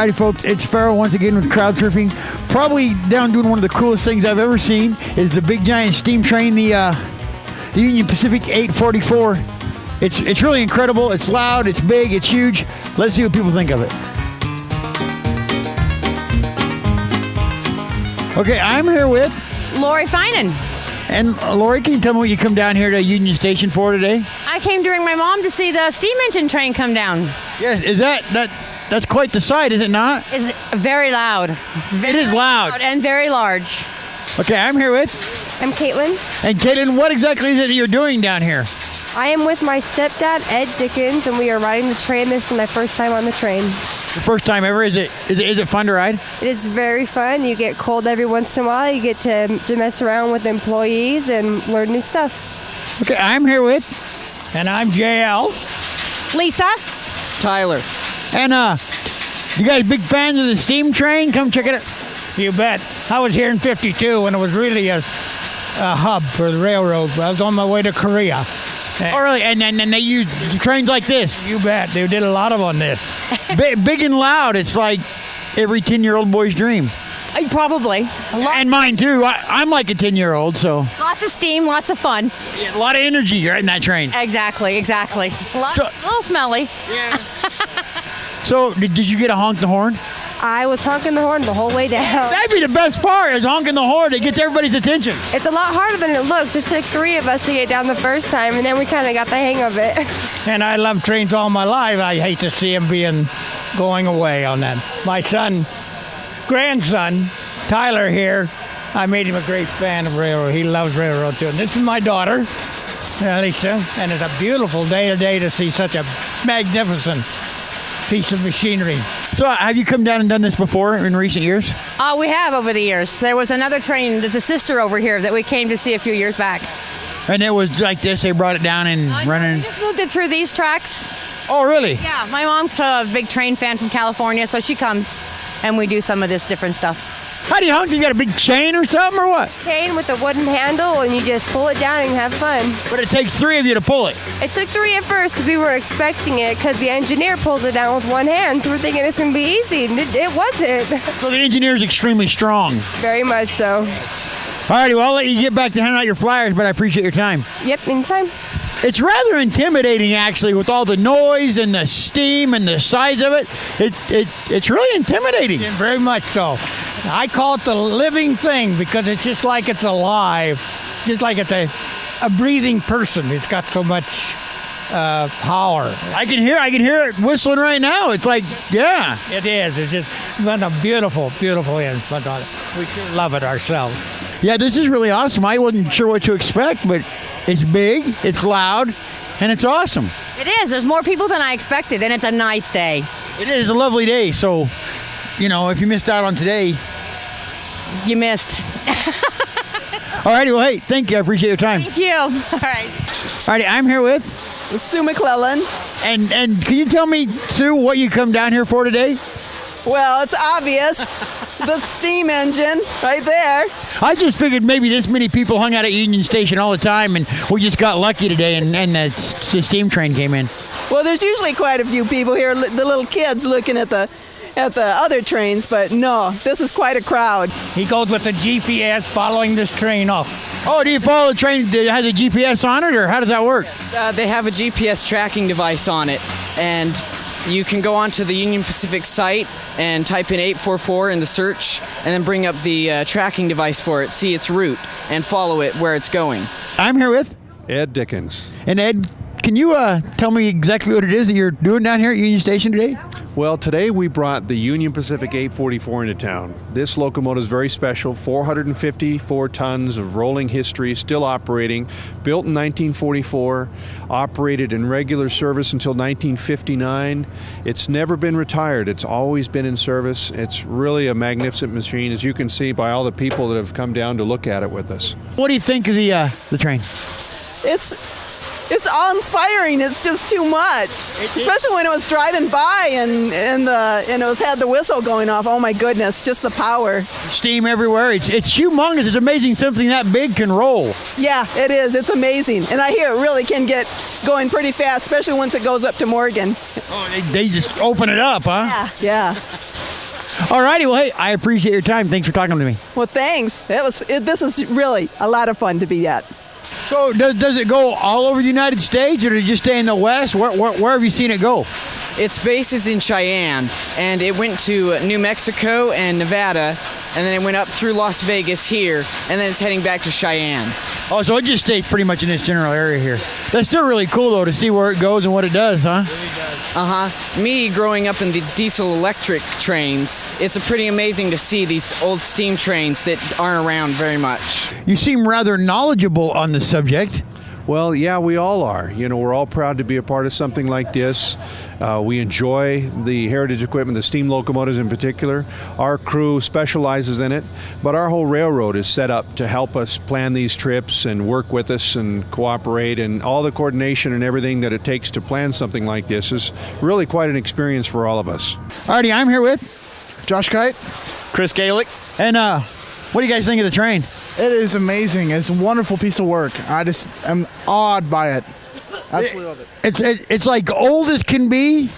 Alrighty, folks, it's Farrell once again with crowd surfing. Probably down doing one of the coolest things I've ever seen is the big giant steam train, the Union Pacific 844. It's really incredible. It's loud, it's big, it's huge. Let's see what people think of it. Okay, I'm here with Lori Finan. And Lori, can you tell me what you come down here to Union Station for today? I came during my mom to see the steam engine train come down. Yes, is that's quite the sight, is it not? It's very loud. It is loud. And very large. Okay, I'm here with... I'm Caitlin. And Caitlin, what exactly is it that you're doing down here? I am with my stepdad, Ed Dickens, and we are riding the train. This is my first time on the train. Your first time ever? Is it fun to ride? It is very fun. You get cold every once in a while. You get to mess around with employees and learn new stuff. Okay, I'm here with... And I'm JL. Lisa. Tyler. And you guys big fans of the steam train? Come check it out. You bet. I was here in 52 when it was really a hub for the railroad. I was on my way to Korea. Oh, really? And they use trains like this? You bet. They did a lot on this. Big and loud. It's like every 10-year-old boy's dream. Probably. And mine, too. I'm like a 10-year-old, so... Lots of steam, lots of fun. Yeah, a lot of energy right in that train. Exactly. A little smelly. Yeah. So, did you get a honk the horn? I was honking the horn the whole way down. That'd be the best part, is honking the horn. It gets everybody's attention. It's a lot harder than it looks. It took 3 of us to get down the first time, and then we kind of got the hang of it. And I love trains all my life. I hate to see them going away on that. My grandson, Tyler here, I made him a great fan of railroad. He loves railroad too. And this is my daughter, Lisa, and it's a beautiful day today to see such a magnificent piece of machinery. So have you come down and done this before in recent years? We have over the years. There was another train that's a sister over here that we came to see a few years back. And it was like this, they brought it down and running? We just moved it through these tracks. Oh, really? Yeah, my mom's a big train fan from California, so she comes and we do some of this different stuff. How do you honk? You got a big chain or something, or what? Chain with a wooden handle, and you just pull it down and have fun. But it takes 3 of you to pull it. It took 3 at first because we weren't expecting it because the engineer pulls it down with one hand, so we're thinking it's going to be easy, and it wasn't. So the engineer's extremely strong. Very much so. All righty, well, I'll let you get back to handing out your flyers, but I appreciate your time. Yep, anytime. It's rather intimidating, actually, with all the noise and the steam and the size of it. It's really intimidating. Yeah, very much so. I call it the living thing because it's just like it's alive, just like it's a breathing person. It's got so much power. I can hear it whistling right now. It's like, yeah. It is. It's just been a beautiful, beautiful end. We sure love it ourselves. Yeah, this is really awesome. I wasn't sure what to expect, but it's big, it's loud, and it's awesome. It is. There's more people than I expected, and it's a nice day. It is a lovely day, so, if you missed out on today... You missed. All righty, well, hey, thank you. I appreciate your time. Thank you. All right. All righty, I'm here with... Sue McClellan. And can you tell me, Sue, what you come down here for today? Well, it's obvious. The steam engine right there. I just figured maybe this many people hung out at Union Station all the time, and we just got lucky today, and the steam train came in. Well, there's usually quite a few people here, the little kids looking at the other trains, but no, this is quite a crowd. He goes with the GPS following this train off. Oh, do you follow the train that has a GPS on it, or how does that work? They have a GPS tracking device on it, and you can go onto the Union Pacific site and type in 844 in the search, and then bring up the tracking device for it, see its route, and follow it where it's going. I'm here with Ed Dickens. And Ed, can you tell me exactly what it is that you're doing down here at Union Station today? Well, today we brought the Union Pacific 844 into town. This locomotive is very special, 454 tons of rolling history, still operating, built in 1944, operated in regular service until 1959. It's never been retired. It's always been in service. It's really a magnificent machine, as you can see by all the people that have come down to look at it with us. What do you think of the train? It's awe-inspiring. It's just too much, especially when it was driving by and it had the whistle going off. Oh my goodness, just the power. Steam everywhere. It's humongous. It's amazing something that big can roll. Yeah, it is. It's amazing, and I hear it really can get going pretty fast, especially once it goes up to Morgan. Oh, they just open it up, huh? Yeah. All righty. Well, hey, I appreciate your time. Thanks for talking to me. Well, thanks. This is really a lot of fun to be at. So does it go all over the United States, or does it just stay in the West? Where have you seen it go? Its base is in Cheyenne, and it went to New Mexico and Nevada, and then it went up through Las Vegas here, and then it's heading back to Cheyenne. Oh, so it just stays pretty much in this general area here. That's still really cool, though, to see where it goes and what it does, huh? Me, growing up in the diesel electric trains, it's pretty amazing to see these old steam trains that aren't around very much. You seem rather knowledgeable on the subject. Well, yeah, we all are. You know, we're all proud to be a part of something like this. We enjoy the heritage equipment, the steam locomotives in particular. Our crew specializes in it, but our whole railroad is set up to help us plan these trips and work with us and cooperate, and all the coordination and everything that it takes to plan something like this is really quite an experience for all of us. Alrighty, I'm here with Josh Kite. Chris Galick. And what do you guys think of the train? It is amazing. It's a wonderful piece of work. I just am awed by it. Absolutely love it. It's like old as can be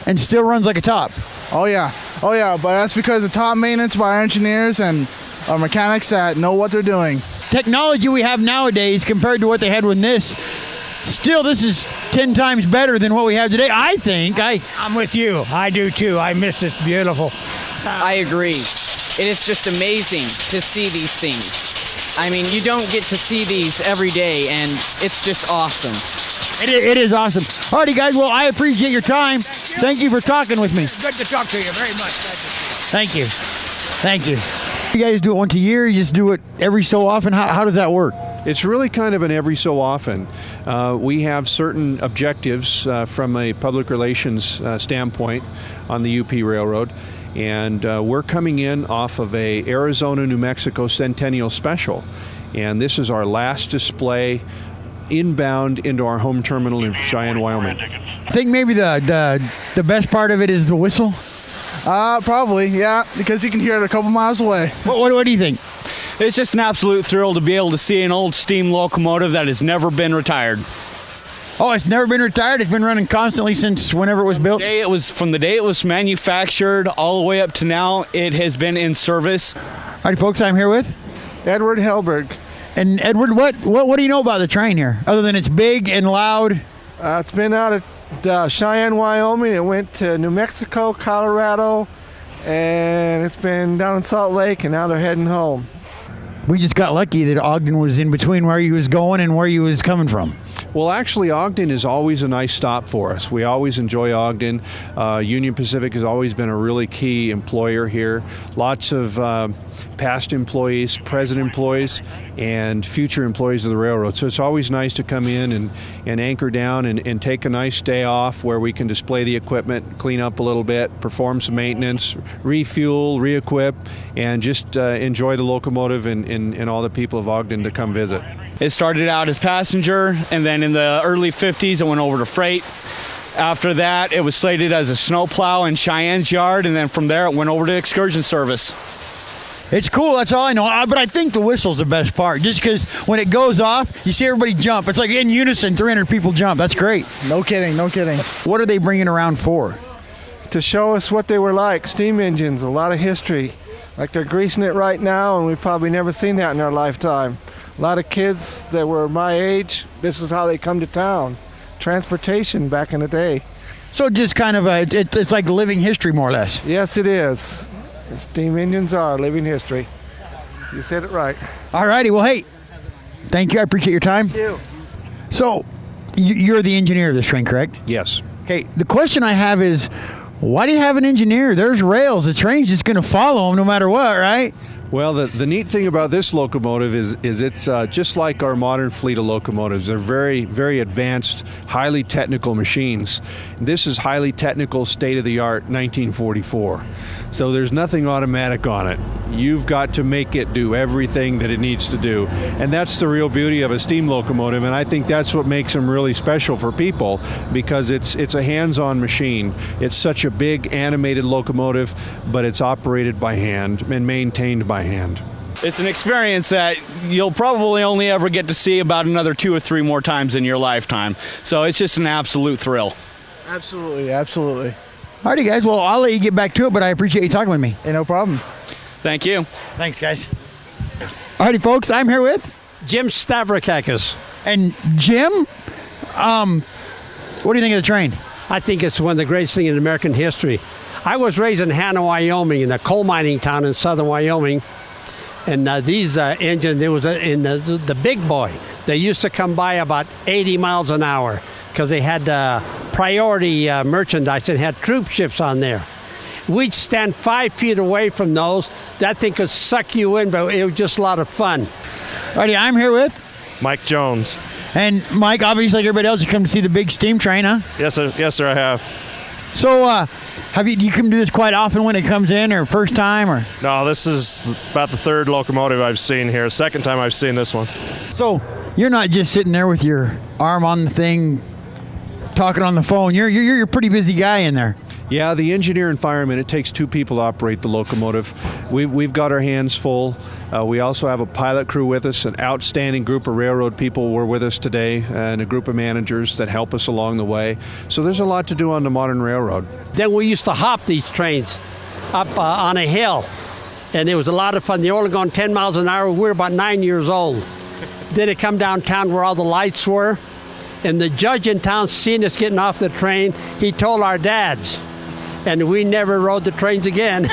and still runs like a top. Oh yeah, but that's because of top maintenance by our engineers and our mechanics that know what they're doing. Technology we have nowadays compared to what they had when still this is 10 times better than what we have today, I think. I'm with you. I do too. I miss this beautiful. I agree. It is just amazing to see these things. I mean, you don't get to see these every day, and it's just awesome. It is awesome. Alrighty, guys. Well, I appreciate your time. Thank you for talking with me. Good to talk to you very much. Thank you. Thank you. You guys do it once a year? You just do it every so often? How does that work? It's really kind of an every so often. We have certain objectives from a public relations standpoint on the UP Railroad. And we're coming in off of a Arizona-New Mexico Centennial Special. And this is our last display inbound into our home terminal in Cheyenne, Wyoming. I think maybe the best part of it is the whistle. Probably, yeah, because you can hear it a couple miles away. What do you think? It's just an absolute thrill to be able to see an old steam locomotive that has never been retired. Oh, it's never been retired? It's been running constantly since whenever it was built? From the day it was manufactured all the way up to now, it has been in service. All right, folks, I'm here with Edward Helberg. And Edward, what do you know about the train here, other than it's big and loud? It's been out of Cheyenne, Wyoming. It went to New Mexico, Colorado, and it's been down in Salt Lake, and now they're heading home. We just got lucky that Ogden was in between where he was going and where he was coming from. Well, actually, Ogden is always a nice stop for us. We always enjoy Ogden. Union Pacific has always been a really key employer here. Lots of past employees, present employees, and future employees of the railroad. So it's always nice to come in and anchor down and take a nice day off where we can display the equipment, clean up a little bit, perform some maintenance, refuel, re-equip, and just enjoy the locomotive and all the people of Ogden to come visit. It started out as passenger, and then in the early 50s it went over to freight. After that, it was slated as a snowplow in Cheyenne's yard, and then from there it went over to excursion service. It's cool, that's all I know. But I think the whistle's the best part, just because when it goes off, you see everybody jump. It's like in unison, 300 people jump. That's great. No kidding, no kidding. What are they bringing around for? To show us what they were like, steam engines, a lot of history. Like they're greasing it right now, and we've probably never seen that in our lifetime. A lot of kids that were my age, this is how they come to town. Transportation back in the day. So just kind of it's like living history, more or less. Yes, it is. Steam engines are living history. You said it right. All righty. Well, hey, thank you. I appreciate your time. Thank you. So you're the engineer of this train, correct? Yes. Okay. The question I have is, why do you have an engineer? There's rails. The train's just going to follow them no matter what, right? Well, the neat thing about this locomotive is it's just like our modern fleet of locomotives. They're very, very advanced, highly technical machines. This is highly technical, state-of-the-art 1944. So there's nothing automatic on it. You've got to make it do everything that it needs to do. And that's the real beauty of a steam locomotive, and I think that's what makes them really special for people, because it's a hands-on machine. It's such a big animated locomotive, but it's operated by hand and maintained by hand. It's an experience that you'll probably only ever get to see about another 2 or 3 more times in your lifetime. So it's just an absolute thrill. Absolutely, absolutely. Alrighty, guys. Well, I'll let you get back to it, but I appreciate you talking with me. Hey, no problem. Thank you. Thanks, guys. Alrighty, folks. I'm here with Jim Stavrakakis. And Jim, what do you think of the train? I think it's one of the greatest things in American history. I was raised in Hannah, Wyoming, in a coal mining town in southern Wyoming. And these engines, it was in the big boy. They used to come by about 80 miles an hour because they had priority merchandise and had troop ships on there. We'd stand 5 feet away from those. That thing could suck you in, but it was just a lot of fun. Alrighty, I'm here with Mike Jones. And Mike, obviously, like everybody else, you come to see the big steam train, huh? Yes, sir. Yes, sir. I have. So, do you come do this quite often when it comes in, or first time, or? No, this is about the third locomotive I've seen here. Second time I've seen this one. So you're not just sitting there with your arm on the thing, talking on the phone. You're a pretty busy guy in there. Yeah, the engineer and fireman, it takes 2 people to operate the locomotive. We've got our hands full. We also have a pilot crew with us, an outstanding group of railroad people were with us today, and a group of managers that help us along the way. So there's a lot to do on the modern railroad. Then we used to hop these trains up on a hill, and it was a lot of fun. They were only going 10 miles an hour. We were about 9 years old. Then it come downtown where all the lights were, and the judge in town seen us getting off the train. He told our dads. And we never rode the trains again.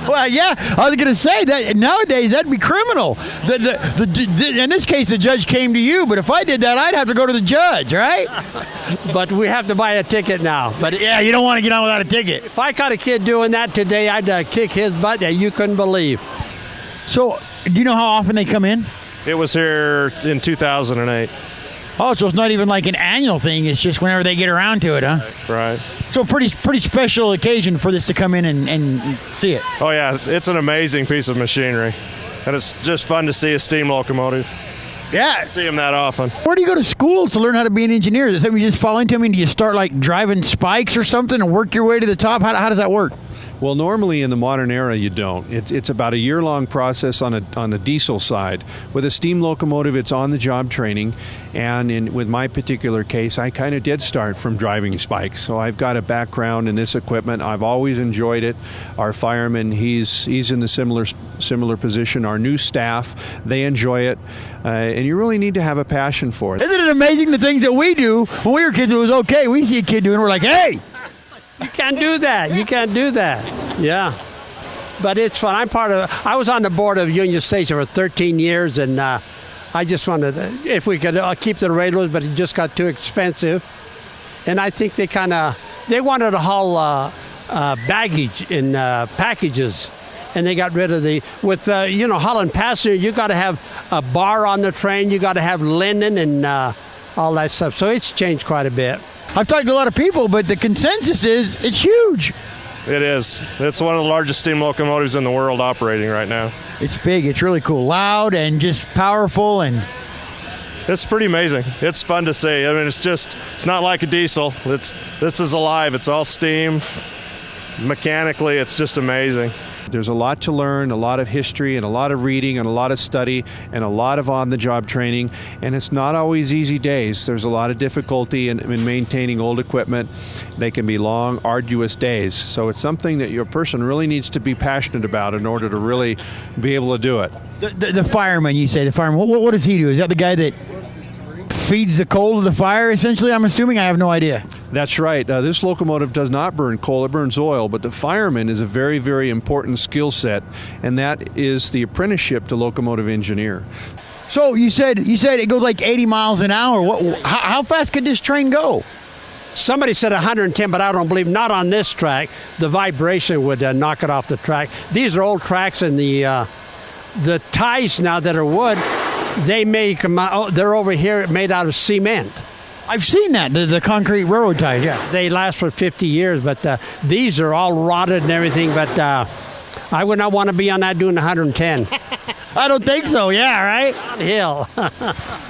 Well, yeah, I was going to say that nowadays that'd be criminal. In this case, the judge came to you, but if I did that, I'd have to go to the judge, right? But we have to buy a ticket now. But yeah, you don't want to get on without a ticket. If I caught a kid doing that today, I'd kick his butt that you couldn't believe. So, do you know how often they come in? It was here in 2008. Oh, so it's not even like an annual thing. It's just whenever they get around to it, huh? Right. So pretty special occasion for this to come in and see it. Oh, yeah. It's an amazing piece of machinery. And it's just fun to see a steam locomotive. Yeah. See them that often. Where do you go to school to learn how to be an engineer? Is that something you just fall into? I mean, do you start like driving spikes or something and work your way to the top? How does that work? Well, normally in the modern era, you don't. It's about a year-long process on the diesel side. With a steam locomotive, it's on-the-job training. And with my particular case, I kind of did start from driving spikes. So I've got a background in this equipment. I've always enjoyed it. Our fireman, he's in the similar position. Our new staff, they enjoy it. And you really need to have a passion for it. Isn't it amazing the things that we do? When we were kids, it was okay. We see a kid doing it, we're like, hey! You can't do that. You can't do that. Yeah. But it's fun. I was on the board of Union Station for 13 years, and I just wanted, if we could keep the railroads, but it just got too expensive. And I think they wanted to haul baggage in packages, and they got rid of hauling passengers, you got to have a bar on the train, you got to have linen and all that stuff. So it's changed quite a bit. I've talked to a lot of people, but the consensus is it's huge. It is. It's one of the largest steam locomotives in the world operating right now. It's big. It's really cool. Loud and just powerful. And it's pretty amazing. It's fun to see. I mean, it's not like a diesel. This is alive. It's all steam. Mechanically, it's just amazing. There's a lot to learn, a lot of history, and a lot of reading, and a lot of study, and a lot of on-the-job training, and it's not always easy days. There's a lot of difficulty in maintaining old equipment. They can be long, arduous days. So it's something that your person really needs to be passionate about in order to really be able to do it. The fireman, you say, the fireman, what does he do? Is that the guy that feeds the coal to the fire, essentially? I'm assuming. I have no idea. That's right. This locomotive does not burn coal, it burns oil, but the fireman is a very, very important skill set, and that is the apprenticeship to locomotive engineer. So you said it goes like 80 miles an hour. How fast could this train go? Somebody said 110, but I don't believe, not on this track. The vibration would knock it off the track. These are old tracks, and the ties now that are wood, they make them, they're over here made out of cement. I've seen that, the concrete railroad ties, yeah. They last for 50 years, but these are all rotted and everything, but I would not want to be on that doing 110. I don't think so, yeah, right? Downhill.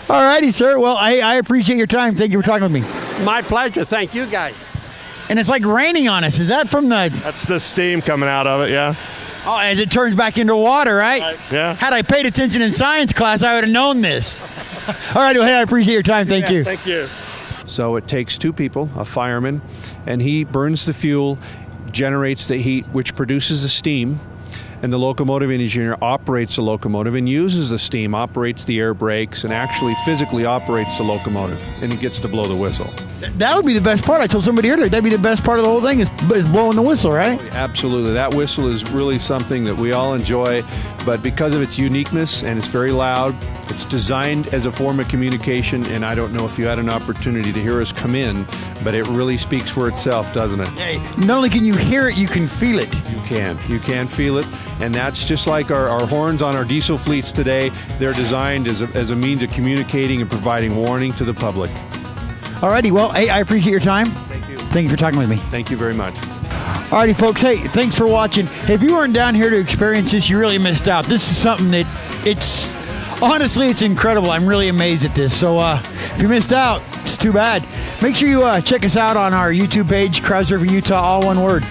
All righty, sir. Well, I appreciate your time. Thank you for talking with me. My pleasure. Thank you, guys. And it's like raining on us. Is that from the... That's the steam coming out of it, yeah. Oh, as it turns back into water, right? Yeah. Had I paid attention in science class, I would have known this. All right, well, hey, I appreciate your time. Thank you. Thank you. So it takes 2 people, a fireman, and he burns the fuel, generates the heat, which produces the steam, and the locomotive engineer operates the locomotive and uses the steam, operates the air brakes, and actually physically operates the locomotive, and he gets to blow the whistle. That would be the best part. I told somebody earlier that'd be the best part of the whole thing is blowing the whistle, right? Absolutely. That whistle is really something that we all enjoy, but because of its uniqueness and it's very loud, it's designed as a form of communication, and I don't know if you had an opportunity to hear us come in, but it really speaks for itself, doesn't it? Hey, not only can you hear it, you can feel it. You can feel it, and that's just like our horns on our diesel fleets today. They're designed as a means of communicating and providing warning to the public. Alrighty, well, hey, I appreciate your time. Thank you. Thank you for talking with me. Thank you very much. Alrighty, folks, hey, thanks for watching. If you weren't down here to experience this, you really missed out. This is something that honestly, it's incredible. I'm really amazed at this. So if you missed out, it's too bad. Make sure you check us out on our YouTube page, Crowd Surfing Utah, all one word.